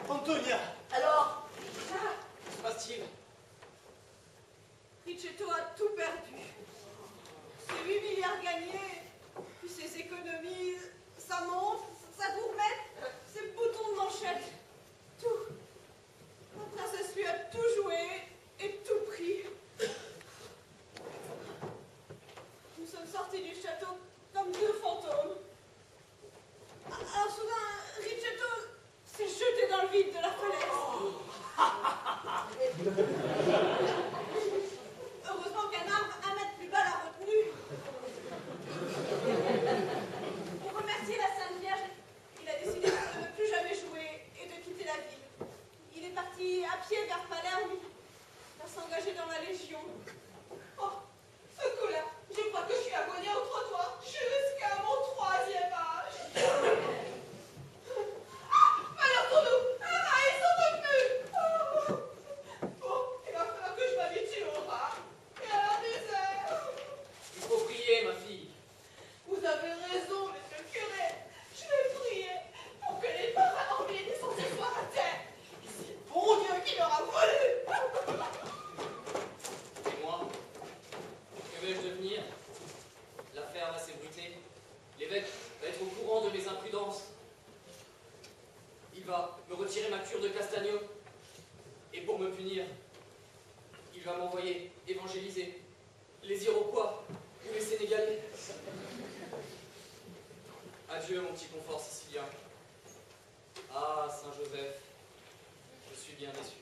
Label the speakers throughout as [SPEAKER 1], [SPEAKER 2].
[SPEAKER 1] Antonia!
[SPEAKER 2] Alors,
[SPEAKER 1] Que se passe-t-il?
[SPEAKER 2] Riccetto a tout perdu. Ses 8 milliards gagnés, puis ses économies, sa montre, sa gourmette, ses boutons de manchette. Tout. La princesse lui a tout joué et tout pris. Nous sommes sortis du château comme deux fantômes. Alors soudain, Riccetto s'est jeté dans le vide de la falaise. Heureusement qu'un arbre 1 mètre plus bas l'a retenu. Pour remercier la Sainte Vierge, il a décidé de ne plus jamais jouer et de quitter la ville. Il est parti à pied vers Palerme, pour s'engager dans la Légion. Oh, ce coup-là, je crois que je suis abonnée au trottoir jusqu'à mon 3e âge. Alors pour nous, ils sont revenus. Bon, il va falloir que je m'habitue au rat et à la misère.
[SPEAKER 1] Il faut prier, ma fille.
[SPEAKER 2] Vous avez raison, monsieur le curé. Je vais prier pour que les paranormés descendent ce soir à terre. Et c'est le bon Dieu qui leur a volé.
[SPEAKER 1] Et moi? Que vais-je devenir? L'affaire va s'ébruiter. L'évêque va être au courant de mes imprudences. Il va me retirer ma cure de castagno. Et pour me punir, il va m'envoyer évangéliser les Iroquois ou les Sénégalais. Adieu, mon petit confort sicilien. Ah, Saint-Joseph, je suis bien déçu.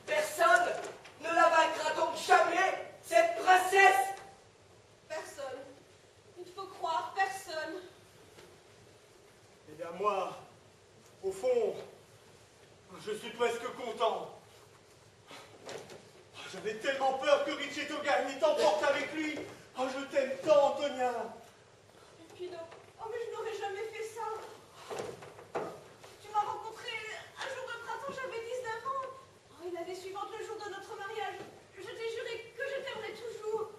[SPEAKER 3] Personne ne la vaincra donc jamais, cette princesse.
[SPEAKER 2] Personne. Il faut croire personne.
[SPEAKER 4] Eh bien moi, au fond, je suis presque content. J'avais tellement peur que Riccetto Garni t'emporte avec lui. Oh, je t'aime tant, Antonia.
[SPEAKER 2] Pino, oh mais je n'aurais jamais fait ça. Tu m'as rencontré un jour de printemps, j'avais 19 ans. Oh, et l'année suivante, le jour de notre mariage, je t'ai juré que je t'aimerais toujours.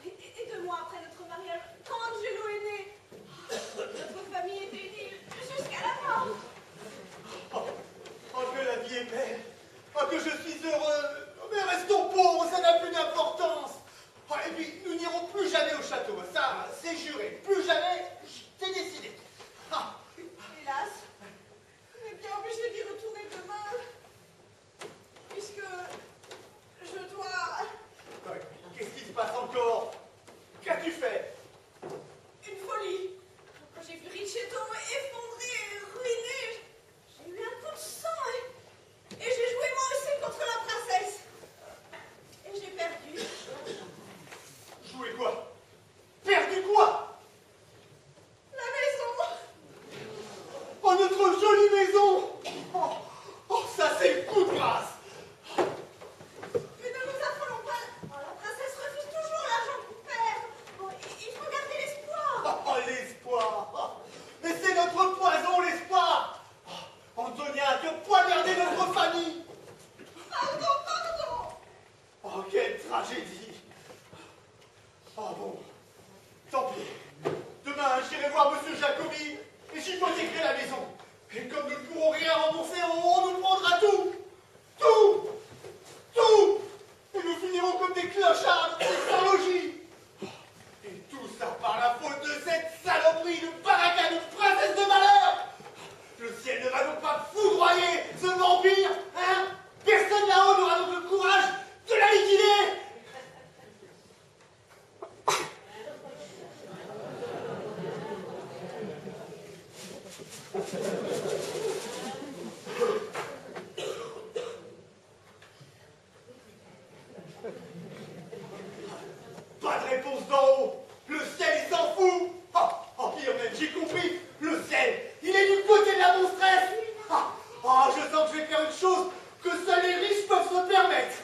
[SPEAKER 2] Et 2 mois après notre mariage, quand Angelo est né, notre famille était unie jusqu'à la mort.
[SPEAKER 4] Oh, que la vie est belle. Oh, que je suis heureux. Mais restons pauvres, ça n'a plus d'importance. Oh, et puis, nous n'irons plus jamais au château. Ça, c'est juré. Plus jamais, c'est décidé. Ah.
[SPEAKER 2] Hélas, on est bien obligé d'y retourner demain, puisque je dois...
[SPEAKER 4] Qu'est-ce qui se passe encore? Qu'as-tu fait?
[SPEAKER 2] Une folie. Quand j'ai vu Riccetto effondré et ruiné, j'ai eu un coup de sang et j'ai joué moi aussi contre la princesse. Et j'ai perdu.
[SPEAKER 4] Jouer quoi? Perdu quoi?
[SPEAKER 2] La maison.
[SPEAKER 4] Oh, notre jolie maison! Oh, oh, ça c'est le coup de grâce!
[SPEAKER 2] Mais ne nous affolons pas. Oh, la princesse refuse toujours l'argent qu'on perd. Oh, il faut garder l'espoir.
[SPEAKER 4] Oh, l'espoir! Oh, mais c'est notre poison, l'espoir! Oh, Antonia, tu as poignardé notre famille!
[SPEAKER 2] Pardon, pardon.
[SPEAKER 4] Oh, quelle tragédie! Oh bon, tant pis. Demain, j'irai voir Monsieur Jacobi et j'hypothéquerai la maison. Et comme nous ne pourrons rien rembourser, on nous prendra tout! Tout! Tout! Et nous finirons comme des clochards sans logis! Et tout ça par la faute de cette saloperie de baraka de princesse de malheur! Le ciel ne va donc pas foudroyer ce vampire, hein? Personne là-haut n'aura donc le courage de la liquider! Pas de réponse d'en haut. Le ciel, il s'en fout. Oh, pire même, j'ai compris. Le ciel, il est du côté de la monstresse. Je sens que je vais faire une chose que seuls les riches peuvent se permettre.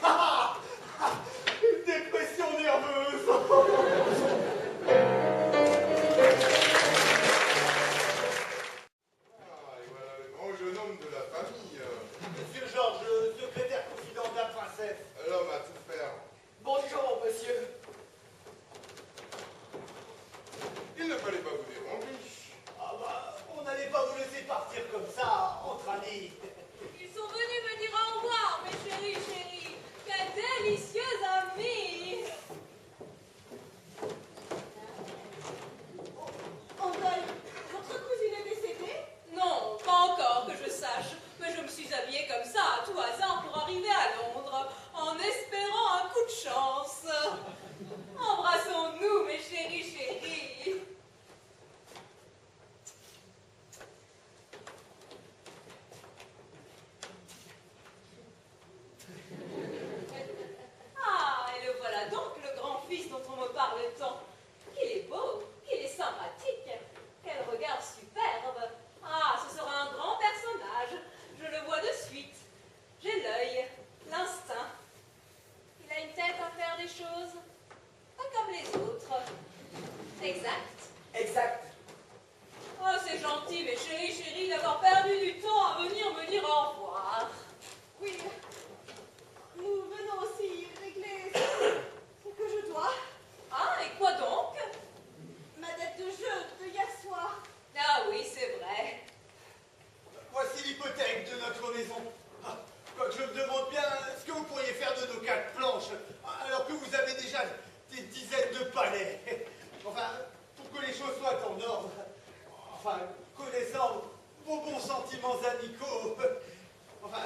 [SPEAKER 2] exact?
[SPEAKER 3] Exact.
[SPEAKER 2] Oh, c'est gentil, mes chéris, d'avoir perdu du temps à venir me dire au revoir. Oui, nous venons aussi régler ce que je dois. Ah, et quoi donc? Ma dette de jeu de hier soir. Ah oui, c'est vrai.
[SPEAKER 4] Voici l'hypothèque de notre maison. Ah, quoique je me demande bien ce que vous pourriez faire de nos 4 planches, alors que vous avez déjà des dizaines de palais. Enfin, pour que les choses soient en ordre. Enfin, connaissant vos bons sentiments amicaux. Enfin,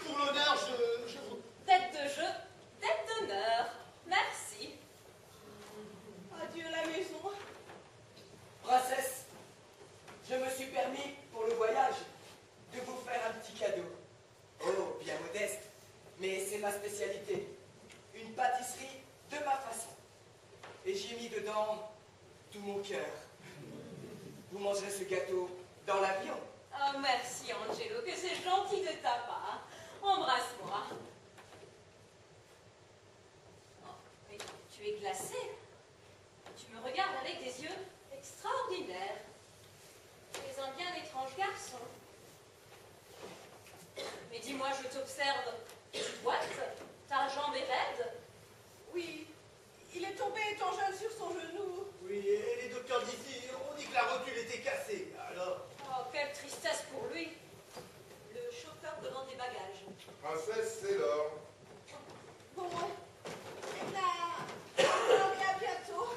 [SPEAKER 4] pour l'honneur, je vous...
[SPEAKER 2] Tête de jeu, tête d'honneur. Merci. Adieu la maison.
[SPEAKER 3] Princesse, je me suis permis, pour le voyage, de vous faire un petit cadeau. Oh, bien modeste, mais c'est ma spécialité. Une pâtisserie de ma façon. Et j'ai mis dedans tout mon cœur. Vous mangerez ce gâteau dans l'avion.
[SPEAKER 2] Oh, merci Angelo, que c'est gentil de ta part. Embrasse-moi. Oh, mais tu es glacé. Tu me regardes avec des yeux extraordinaires. Tu es un bien étrange garçon. Mais dis-moi, je t'observe. Tu boites? Ta jambe est raide? Oui, il est tombé étant jeune sur son genou.
[SPEAKER 4] Oui, et les docteurs d'ici ont dit que la rotule était cassée. Alors...
[SPEAKER 2] Oh, quelle tristesse pour lui. Le chauffeur demande des bagages.
[SPEAKER 5] Princesse, c'est l'heure.
[SPEAKER 2] Bon, alors et à bientôt.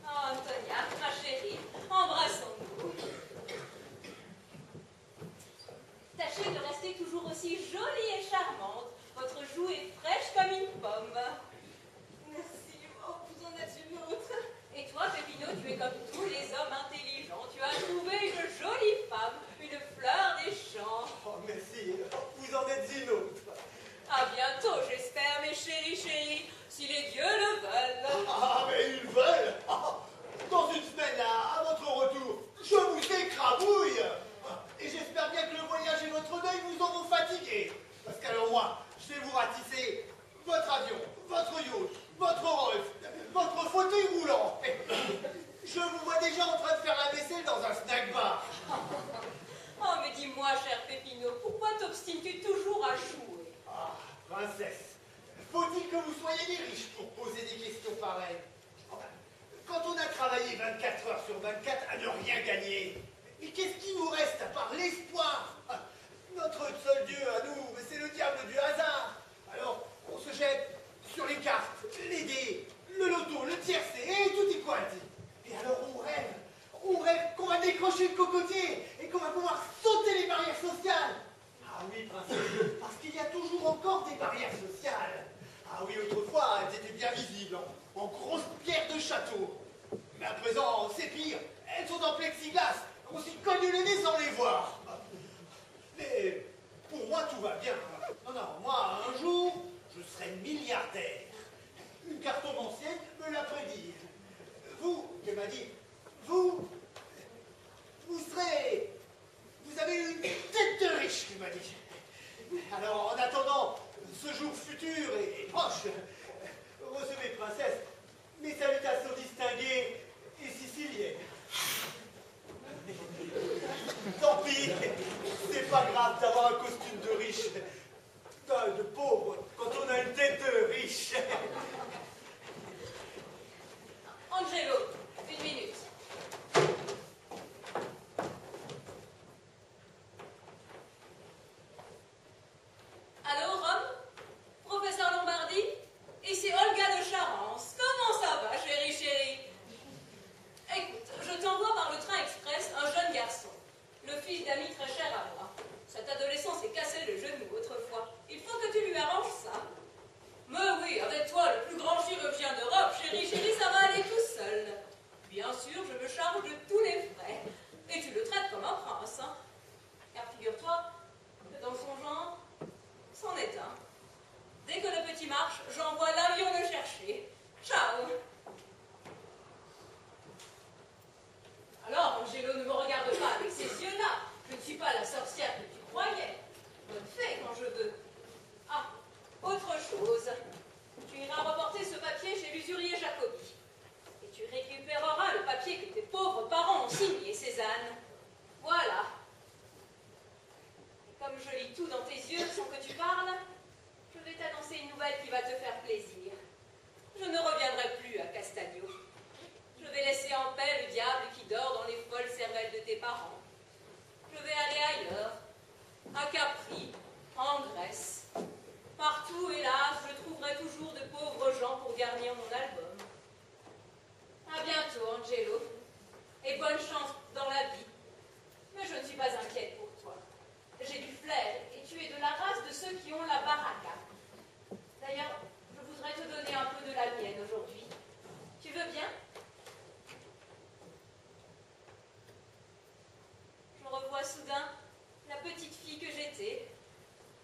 [SPEAKER 2] Oh, Antonia, ma chérie, embrassons-nous. Tâchez de rester toujours aussi jolie et charmante. Votre joue est fraîche comme une pomme. Merci, oh, vous en êtes une autre. Et toi, Pépino, tu es comme tous les hommes intelligents. Tu as trouvé une jolie femme, une fleur des champs.
[SPEAKER 4] Oh, merci, vous en êtes une autre.
[SPEAKER 2] À bientôt, j'espère, mes chéris, si les dieux le veulent.
[SPEAKER 4] Ah, mais ils veulent. Ah, dans une semaine, à votre retour, je vous écrabouille. Et j'espère bien que le voyage et votre deuil vous auront fatigué. Parce qu'alors moi, je vais vous ratisser votre avion, votre yacht, votre Rolls, votre fauteuil roulant. Je vous vois déjà en train de faire la vaisselle dans un snack bar.
[SPEAKER 2] Oh, mais dis-moi, cher Pépino, pourquoi t'obstines-tu toujours à jouer?
[SPEAKER 4] Ah, princesse, faut-il que vous soyez des riches pour poser des questions pareilles? Enfin, quand on a travaillé 24 heures sur 24 à ne rien gagner, et qu'est-ce qui nous reste à part l'espoir? Notre seul Dieu à nous, c'est le diable du hasard. Alors, on se jette sur les cartes, les dés, le loto, le tiercé, et tout y quanti. Et alors on rêve qu'on va décrocher le cocotier et qu'on va pouvoir sauter les barrières sociales. Ah oui, princesse, parce qu'il y a toujours encore des barrières sociales. Ah oui, autrefois, elles étaient bien visibles, en grosses pierres de château. Mais à présent, c'est pire, elles sont en plexiglas. On s'y cogne le nez sans les voir. Mais pour moi, tout va bien. Non, non, moi, un jour, je serai milliardaire. Une cartomancienne me l'a prédit. Vous, elle m'a dit, vous avez une tête de riche, elle m'a dit. Alors, en attendant, ce jour futur et proche, recevez, princesse, mes salutations distinguées et siciliennes. Tant pis, c'est pas grave d'avoir un costume de riche, de pauvre, quand on a une tête de riche.
[SPEAKER 2] Angelo, une minute. Allô, Rome? Professeur Lombardi? Ici Olga de Charence. Comment ça va, chérie? Écoute, je t'envoie par le train express un jeune garçon, le fils d'amis très cher à moi. Cet adolescent s'est cassé le genou autrefois. Il faut que tu lui arranges ça. Mais oui, avec toi, le plus grand chirurgien d'Europe, chérie, ça va aller tout seul. Bien sûr, je me charge de tous les frais. Et tu le traites comme un prince, hein. Car figure-toi que dans son genre, c'en est un. Dès que le petit marche, j'envoie l'avion le chercher. Ciao. Alors, Angelo, ne me regarde pas avec ces yeux-là. Je ne suis pas la sorcière que tu croyais. Bonne fée quand je veux. Ah, autre chose. Tu iras reporter ce papier chez l'usurier Jacobi. Et tu papier que tes pauvres parents ont signé, Cézanne. Voilà. Et comme je lis tout dans tes yeux sans que tu parles, je vais t'annoncer une nouvelle qui va te faire plaisir. Je ne reviendrai plus à Castagno. Je vais laisser en paix le diable qui dort dans les folles cervelles de tes parents. Je vais aller ailleurs, à Capri, en Grèce. Partout, hélas, je trouverai toujours de pauvres gens pour garnir mon album. À bientôt, Angelo, et bonne chance dans la vie. Mais je ne suis pas inquiète pour toi. J'ai du flair, et tu es de la race de ceux qui ont la baraka. D'ailleurs, je voudrais te donner un peu de la mienne aujourd'hui. Tu veux bien? Je revois soudain la petite fille que j'étais,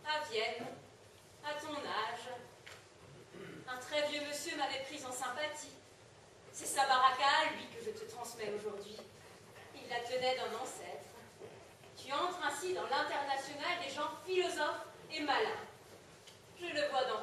[SPEAKER 2] à Vienne, à ton âge. Un très vieux monsieur m'avait prise en sympathie. C'est sa baraka à lui que je te transmets aujourd'hui. Il la tenait d'un ancêtre. Tu entres ainsi dans l'international des gens philosophes et malins. Je le vois dans